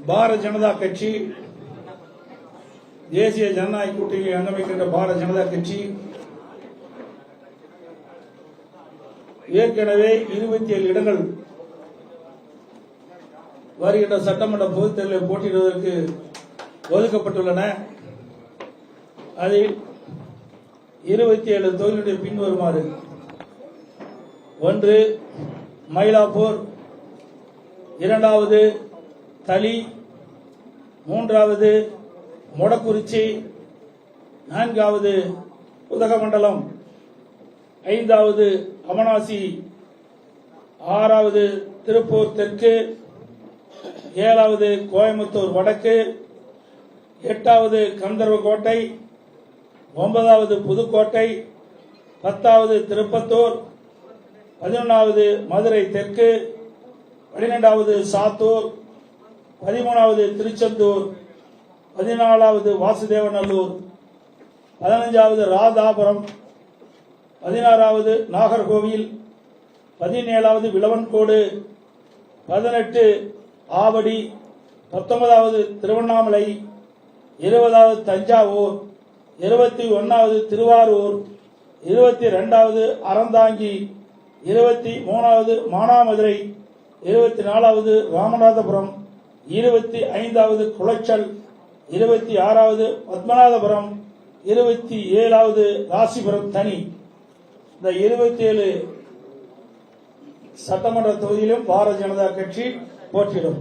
பாரதிய ஜனதா கட்சி, தேசிய ஜனநாயக கூட்டணியில் அங்கமைக்கின்ற பாரதிய ஜனதா கட்சி ஏற்கனவே 27 இடங்கள் வருகின்ற சட்டமன்ற பொதுத் தேர்தலில் போட்டியிடுவதற்கு ஒதுக்கப்பட்டுள்ளன. அதில் 27 தொகுதிகளுடைய பின்வருமாறு: 1 மயிலாப்பூர், 2வது தளி, 3வது மொடக்குறிச்சி, 4வது உதகமண்டலம், 5வது அமனாசி, 6வது திருப்பூர் தெற்கு, 7வது கோயம்புத்தூர் வடக்கு, 8வது கந்தர்வக்கோட்டை, 9வது புதுக்கோட்டை, 10வது திருப்பத்தூர், 11வது மதுரை தெற்கு, 12வது சாத்தூர், 13வது திருச்செந்தூர், 14வது வாசுதேவநல்லூர், 15வது ராதாபுரம், 16வது நாகர்கோவில், 17வது விளவன்கோடு, 18 ஆவடி, 19வது திருவண்ணாமலை, 20வது தஞ்சாவூர், 21வது திருவாரூர், 22வது அறந்தாங்கி, 23வது மானாமதுரை, 24வது ராமநாதபுரம், 25வது குளச்சல், 26வது பத்மநாபபுரம், 27வது ராசிபுரம் தனி. இந்த 27 சட்டமன்ற தொகுதியிலும் பாரதிய ஜனதா கட்சி போட்டியிடும்.